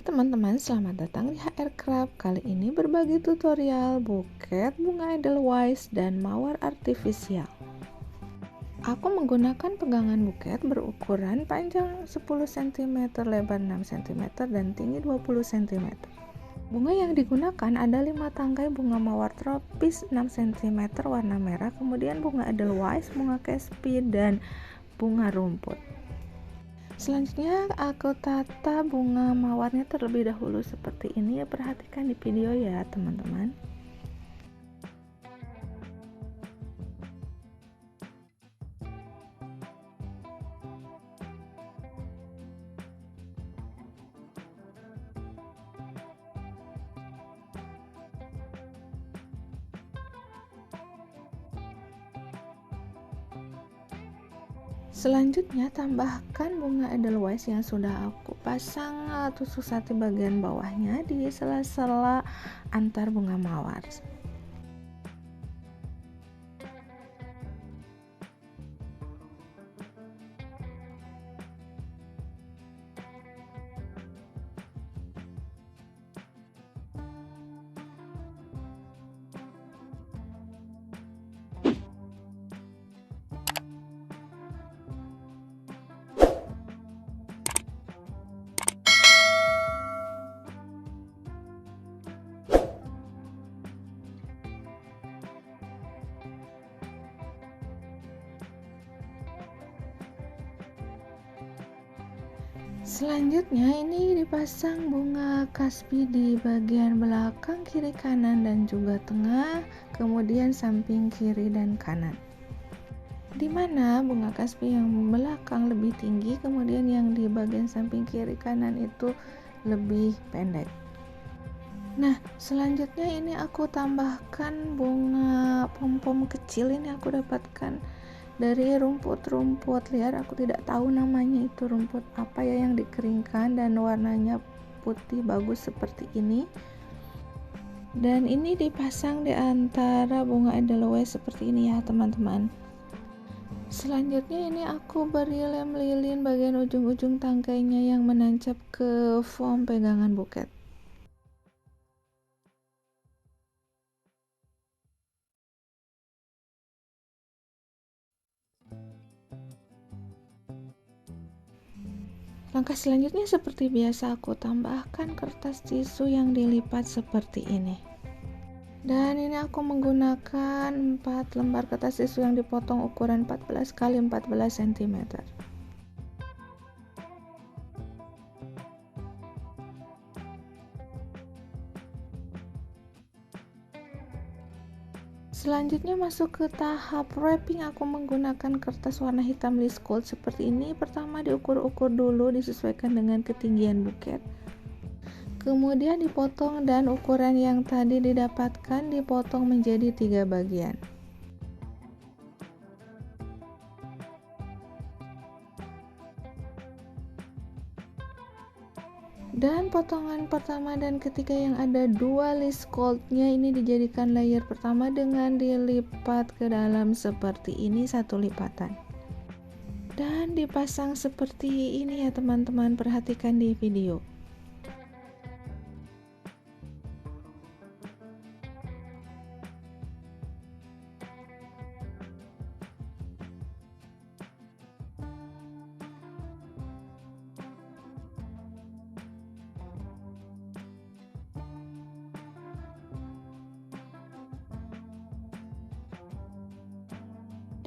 teman-teman, selamat datang di HR Craft. Kali ini berbagi tutorial buket bunga edelweiss dan mawar artifisial. Aku menggunakan pegangan buket berukuran panjang 10 cm, lebar 6 cm, dan tinggi 20 cm. Bunga yang digunakan ada 5 tangkai bunga mawar tropis 6 cm warna merah, kemudian bunga edelweiss, bunga caspi, dan bunga rumput. Selanjutnya aku tata bunga mawarnya terlebih dahulu seperti ini. Perhatikan di video ya teman-teman. Selanjutnya tambahkan bunga edelweiss yang sudah aku pasang tusuk sate bagian bawahnya di sela-sela antar bunga mawar. Selanjutnya ini dipasang bunga kaspi di bagian belakang, kiri, kanan, dan juga tengah, kemudian samping kiri dan kanan. Di mana bunga kaspi yang belakang lebih tinggi, kemudian yang di bagian samping kiri kanan itu lebih pendek. Nah, selanjutnya ini aku tambahkan bunga pom-pom kecil. Ini aku dapatkan dari rumput-rumput liar, aku tidak tahu namanya itu rumput apa ya, yang dikeringkan dan warnanya putih bagus seperti ini. Dan ini dipasang di antara bunga edelweiss seperti ini ya teman-teman. Selanjutnya ini aku beri lem lilin bagian ujung-ujung tangkainya yang menancap ke foam pegangan buket. Langkah selanjutnya seperti biasa, aku tambahkan kertas tisu yang dilipat seperti ini. Dan ini aku menggunakan 4 lembar kertas tisu yang dipotong ukuran 14 x 14 cm. Selanjutnya masuk ke tahap wrapping. Aku menggunakan kertas warna hitam list gold seperti ini. Pertama diukur-ukur dulu, disesuaikan dengan ketinggian buket, kemudian dipotong dan ukuran yang tadi didapatkan dipotong menjadi 3 bagian. Dan potongan pertama dan ketiga yang ada 2 list goldnya ini dijadikan layer pertama dengan dilipat ke dalam seperti ini, 1 lipatan, dan dipasang seperti ini ya teman-teman. Perhatikan di video.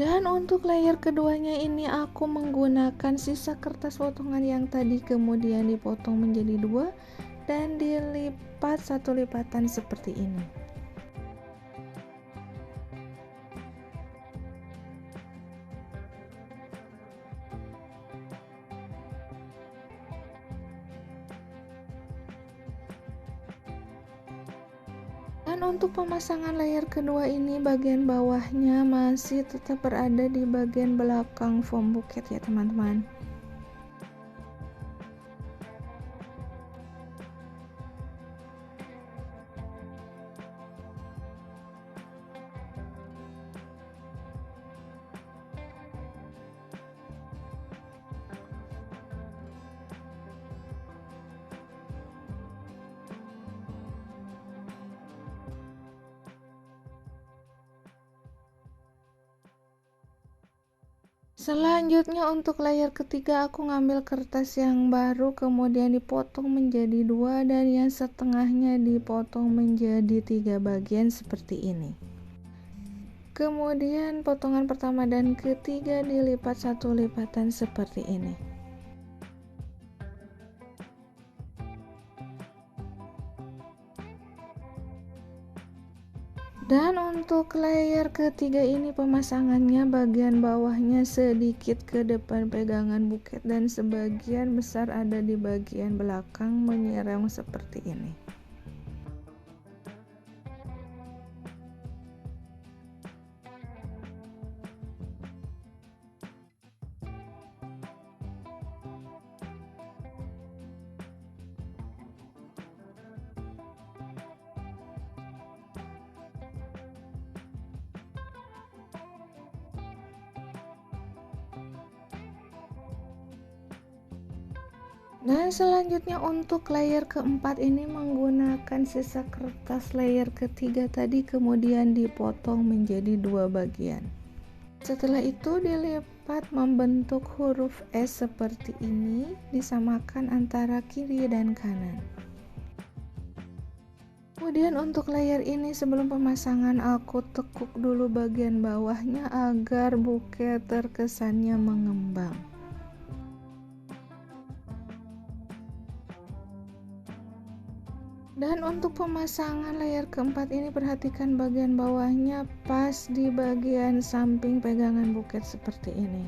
Dan untuk layer keduanya ini aku menggunakan sisa kertas potongan yang tadi, kemudian dipotong menjadi 2 dan dilipat 1 lipatan seperti ini. Dan untuk pemasangan layer kedua ini, bagian bawahnya masih tetap berada di bagian belakang foam buket ya teman-teman. Selanjutnya untuk layer ketiga aku ngambil kertas yang baru, kemudian dipotong menjadi 2 dan yang setengahnya dipotong menjadi 3 bagian seperti ini. Kemudian potongan pertama dan ketiga dilipat 1 lipatan seperti ini. Dan untuk layer ketiga ini pemasangannya bagian bawahnya sedikit ke depan pegangan buket dan sebagian besar ada di bagian belakang menyerong seperti ini. Dan selanjutnya untuk layer keempat ini menggunakan sisa kertas layer ketiga tadi, kemudian dipotong menjadi 2 bagian. Setelah itu dilipat membentuk huruf S seperti ini, disamakan antara kiri dan kanan. Kemudian untuk layer ini sebelum pemasangan aku tekuk dulu bagian bawahnya agar buket terkesannya mengembang. Dan untuk pemasangan layer keempat ini perhatikan bagian bawahnya pas di bagian samping pegangan buket seperti ini.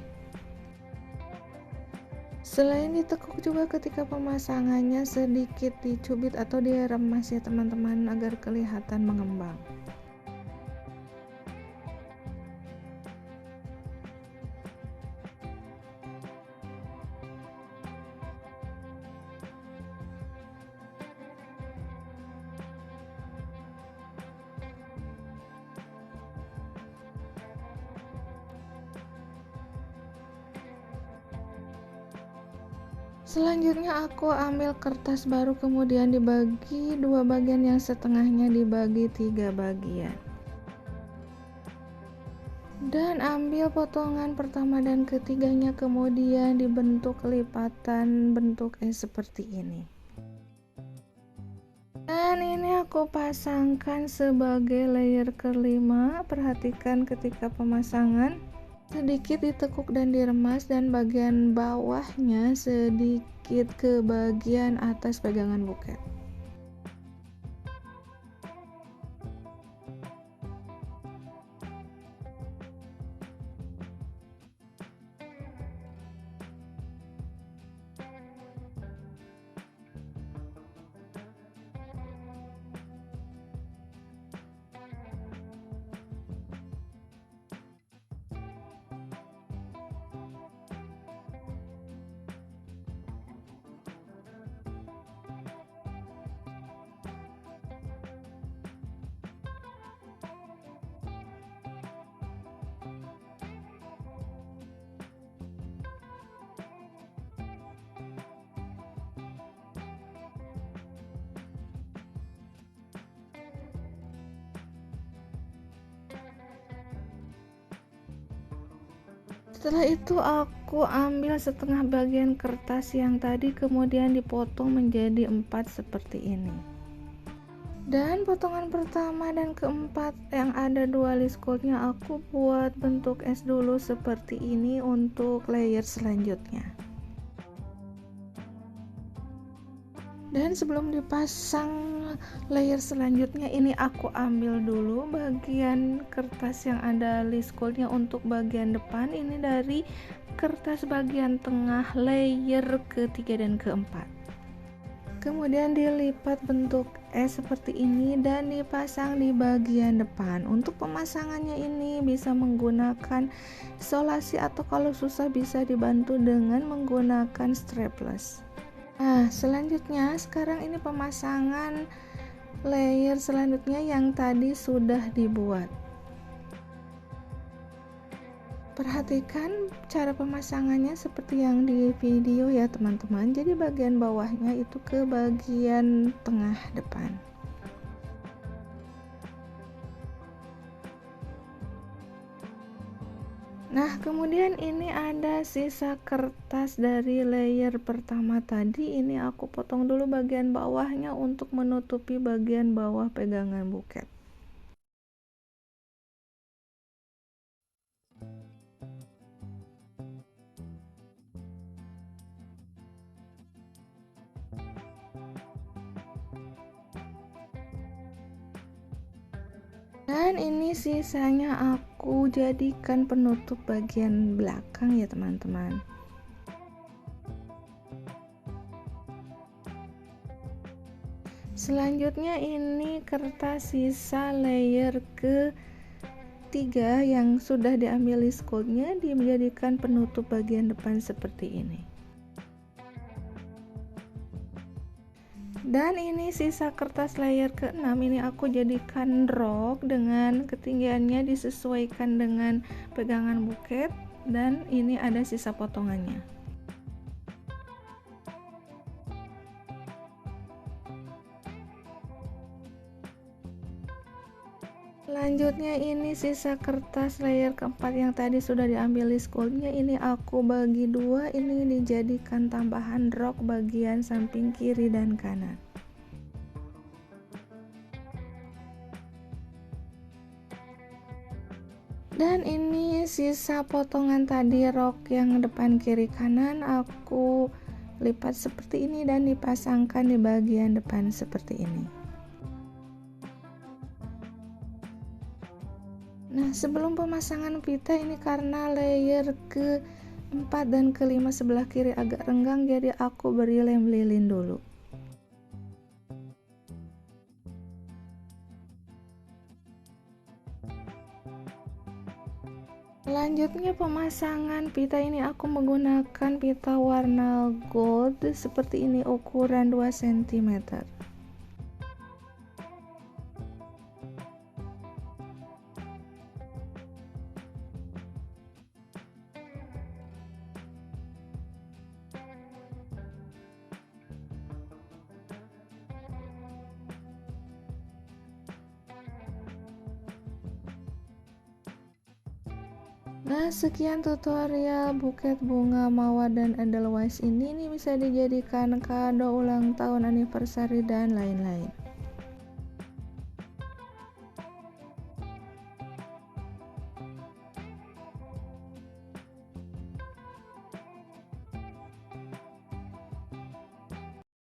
Selain ditekuk juga ketika pemasangannya sedikit dicubit atau diremas ya teman-teman agar kelihatan mengembang. Selanjutnya aku ambil kertas baru kemudian dibagi 2 bagian, yang setengahnya dibagi 3 bagian. Dan ambil potongan pertama dan ketiganya kemudian dibentuk lipatan bentuk S seperti ini. Dan ini aku pasangkan sebagai layer kelima. Perhatikan ketika pemasangan sedikit ditekuk dan diremas dan bagian bawahnya sedikit ke bagian atas pegangan buket. Setelah itu aku ambil setengah bagian kertas yang tadi kemudian dipotong menjadi 4 seperti ini. Dan potongan pertama dan keempat yang ada 2 liskulnya aku buat bentuk S dulu seperti ini untuk layer selanjutnya. Dan sebelum dipasang layer selanjutnya ini aku ambil dulu bagian kertas yang ada liskulnya untuk bagian depan, ini dari kertas bagian tengah layer ketiga dan keempat. Kemudian dilipat bentuk S seperti ini dan dipasang di bagian depan. Untuk pemasangannya ini bisa menggunakan isolasi atau kalau susah bisa dibantu dengan menggunakan strapless. Nah, selanjutnya sekarang ini pemasangan layer selanjutnya yang tadi sudah dibuat. Perhatikan cara pemasangannya seperti yang di video ya teman-teman. Jadi bagian bawahnya itu ke bagian tengah depan. Nah, kemudian ini ada sisa kertas dari layer pertama tadi. Ini aku potong dulu bagian bawahnya untuk menutupi bagian bawah pegangan buket. Dan ini sisanya aku jadikan penutup bagian belakang ya teman-teman. Selanjutnya ini kertas sisa layer ketiga yang sudah diambil liskulnya dijadikan penutup bagian depan seperti ini. Dan ini sisa kertas layer ke-6, ini aku jadikan rok dengan ketinggiannya disesuaikan dengan pegangan buket, dan ini ada sisa potongannya. Selanjutnya ini sisa kertas layer keempat yang tadi sudah diambil liskulnya, ini aku bagi dua, ini dijadikan tambahan rok bagian samping kiri dan kanan. Dan ini sisa potongan tadi rok yang depan kiri kanan aku lipat seperti ini dan dipasangkan di bagian depan seperti ini. Nah, sebelum pemasangan pita ini karena layer ke-4 dan ke-5 sebelah kiri agak renggang, jadi aku beri lem lilin dulu. Selanjutnya pemasangan pita ini aku menggunakan pita warna gold seperti ini, ukuran 2 cm. Nah, sekian tutorial buket bunga mawar dan edelweiss ini bisa dijadikan kado ulang tahun, anniversary dan lain-lain.